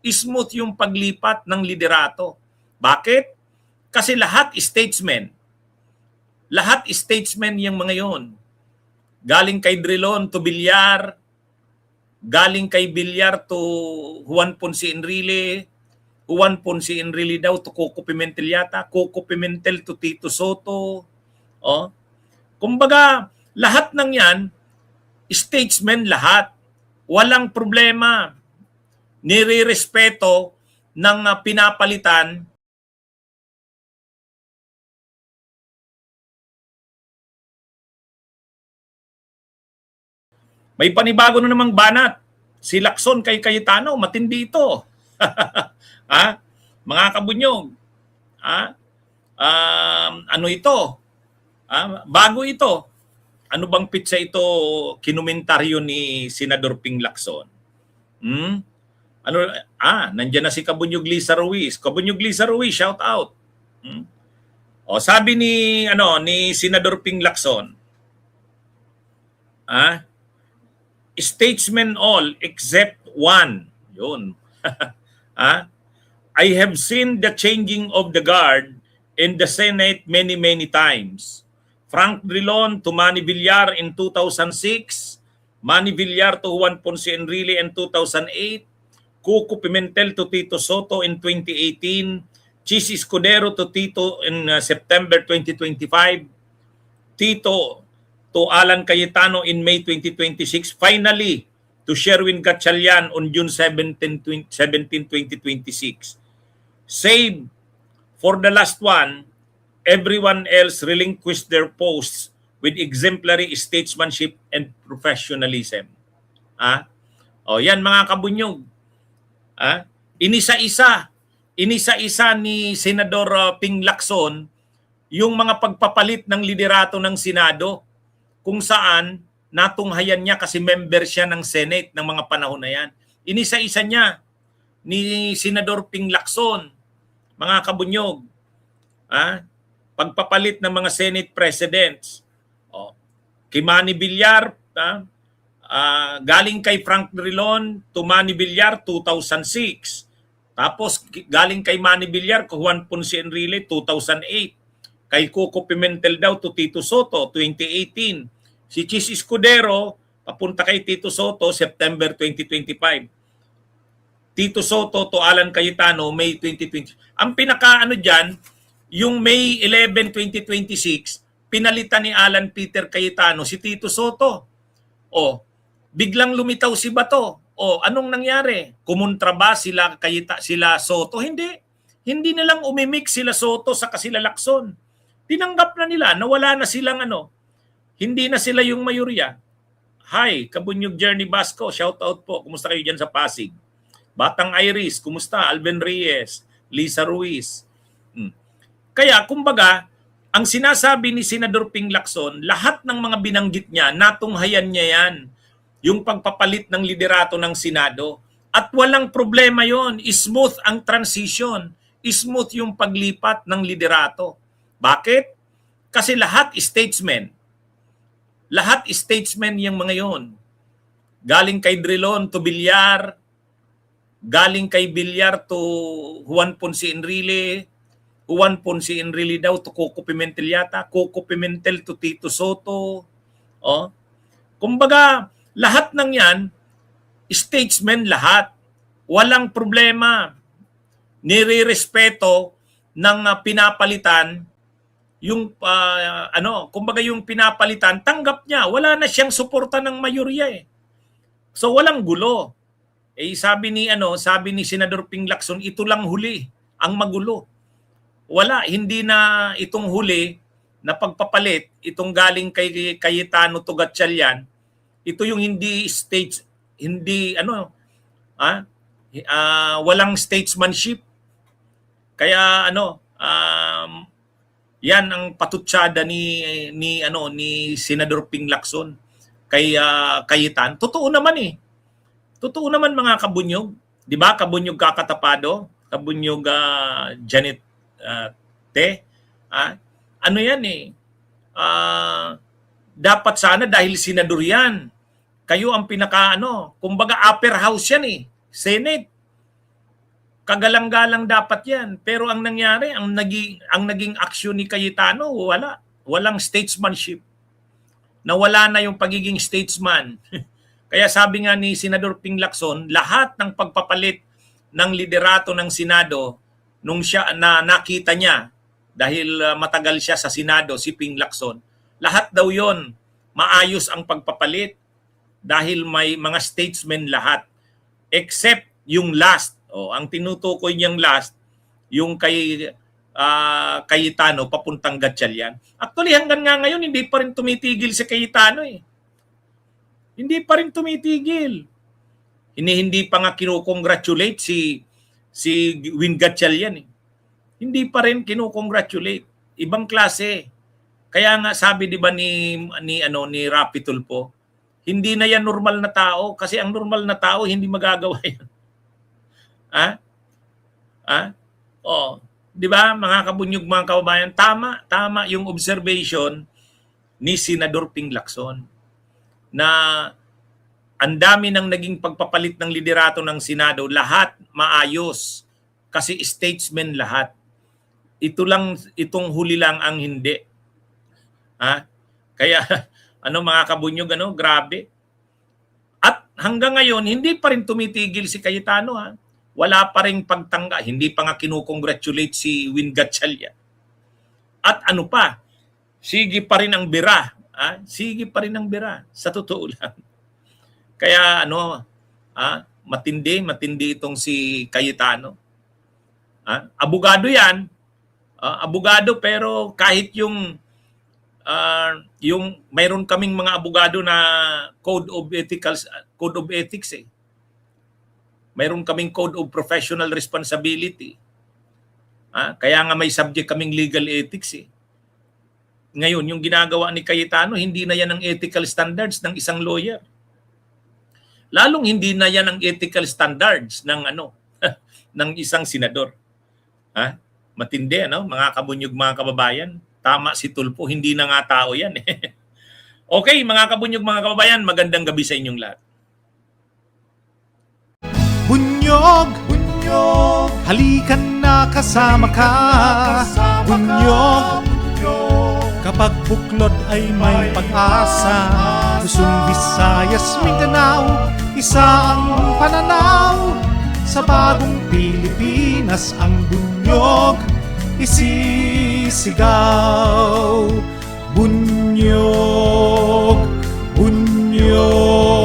smooth yung paglipat ng liderato. Bakit? Kasi lahat statesmen. Lahat statesmen yung mga yon. Galing kay Drilon to Villar, galing kay Villar to Juan Ponce Enrile, Juan Ponce Enrile daw to Coco Pimentel yata, Coco Pimentel to Tito Soto. Oh. Kumbaga, lahat ng yan, statesmen lahat. Walang problema. Nire-respeto ng pinapalitan. May panibago na namang banat. Si Lacson kay Cayetano, matindi ito. Ha? Mga kabunyog. Ha? Ano ito? Bago ito. Ano bang pizza ito kinumentaryo ni Senador Ping Lacson? Ano, nandiyan na si Kabunyog Lisa Ruiz. Kabunyog Lisa Ruiz, shout out. O sabi ni Senador Ping Lacson, statesmen all except one. Yun. I have seen the changing of the guard in the Senate many times. Frank Drilon to Manny Villar in 2006, Manny Villar to Juan Ponce Enrile in 2008, Coco Pimentel to Tito Soto in 2018, Chis Escudero to Tito in September 2025, Tito to Alan Cayetano in May 2026, finally to Sherwin Gatchalian on June 17, 2026. Save for the last one, everyone else relinquished their posts with exemplary statesmanship and professionalism. Yan mga kabunyog. Inisa-isa ni Senador Ping Lacson yung mga pagpapalit ng liderato ng Senado kung saan natunghayan niya kasi member siya ng Senate ng mga panahon na yan. Inisa-isa niya ni Senador Ping Lacson, mga kabunyog. Pagpapalit ng mga Senate presidents. Kay Manny Villar, galing kay Frank Drilon to Manny Villar 2006. Tapos galing kay Manny Villar ko Juan Ponce Enrile 2008. Kay Coco Pimentel daw to Tito Soto 2018. Si Chis Escudero papunta kay Tito Soto September 2025. Tito Soto to Alan Cayetano May 2020. Ang pinakaano diyan, yung May 11, 2026, pinalitan ni Alan Peter Cayetano si Tito Soto. Biglang lumitaw si Bato. Anong nangyari? Kumontra ba sila Soto? Hindi. Hindi na lang umimik sila Soto sa sila Lacson. Tinanggap na nila, nawala na silang hindi na sila yung mayorya. Hi, Kabunyog Journey Basco, shout out po. Kumusta kayo dyan sa Pasig? Batang Iris, kumusta? Alvin Reyes, Lisa Ruiz. Kaya, kumbaga, ang sinasabi ni Senador Ping Lacson, lahat ng mga binanggit niya, natunghayan niya yan. Yung pagpapalit ng liderato ng Senado. At walang problema yon. Smooth ang transition. Smooth yung paglipat ng liderato. Bakit? Kasi lahat statesmen. Lahat statesmen yung mga yon. Galing kay Drilon to Villar, galing kay Villar to Juan Ponce Enrile, Juan Ponce Enrile daw to Coco Pimentel yata, Coco Pimentel to Tito Soto. Kumbaga, lahat ng yan, statesmen lahat. Walang problema. Nire-respeto ng pinapalitan yung kumbaga yung pinapalitan, tanggap niya. Wala na siyang suporta ng mayorya . So walang gulo. Sabi ni Senador Ping Lacson, ito lang huli ang magulo. Wala, hindi na itong huli na pagpapalit, itong galing kay Cayetano to Gatchalian, ito yung walang statesmanship. Kaya yan ang patutsada ni Senador Ping Lacson kay Cayetano. Totoo naman Totoo naman mga kabunyog. 'Di ba? Kabunyog Kakatapado, kabunyog Janet Te. Ano yan dapat sana dahil senador yan. Kayo ang kumbaga upper house yan Senate. Kagalang-galang dapat yan. Pero ang nangyari, ang naging aksyon ni Cayetano, walang statesmanship. Nawala na yung pagiging statesman. Kaya sabi nga ni Senador Ping Lacson, lahat ng pagpapalit ng liderato ng Senado nung siya na nakita niya dahil matagal siya sa Senado, si Ping Lacson, lahat daw yon maayos ang pagpapalit dahil may mga statesmen lahat except yung last. Ang tinutukoy niyang last, yung kay Cayetano papuntang Gatchalian. Actually hanggang nga ngayon hindi pa rin tumitigil si Cayetano eh. Hindi pa rin tumitigil. Hindi pa nga kinukongratulate si Win Gatchalian eh. Hindi pa rin kinukongratulate. Ibang klase. Kaya nga sabi 'di ba ni Rapi Tulfo, hindi na yan normal na tao kasi ang normal na tao hindi magagawa yan. Oh, 'di ba mga kabunyog, mga kababayan, tama yung observation ni Senador Ping Lacson na ang dami ng naging pagpapalit ng liderato ng Senado, lahat maayos kasi statesmen lahat. Itong huli lang ang hindi. Kaya mga kabunyog, grabe. At hanggang ngayon hindi pa rin tumitigil si Cayetano. Wala pa ring pagtangga, hindi pa nga kinukongratulate si Win Gatchalian. At sige pa rin ang bira. Sige pa rin ang bira, sa totoo lang. Kaya matindi itong si Cayetano. Abogado yan. Abogado, pero kahit yung mayroon kaming mga abogado na code of ethics eh. Mayroon kaming code of professional responsibility. Kaya nga may subject kaming legal ethics eh. Ngayon, yung ginagawa ni Cayetano, hindi na yan ang ethical standards ng isang lawyer. Lalong hindi na yan ang ethical standards ng ng isang senador. Matindi, mga kabunyog, mga kababayan. Tama si Tulfo, hindi na nga tao yan eh. Okay, mga kabunyog, mga kababayan, magandang gabi sa inyong lahat. Bunyog, halikan na kasama ka. Bunyog, kapag buklod ay may pag-asa. Luzon, Visayas, Mindanao, isa ang pananaw. Sa bagong Pilipinas ang bunyog isisigaw. Bunyog, bunyog.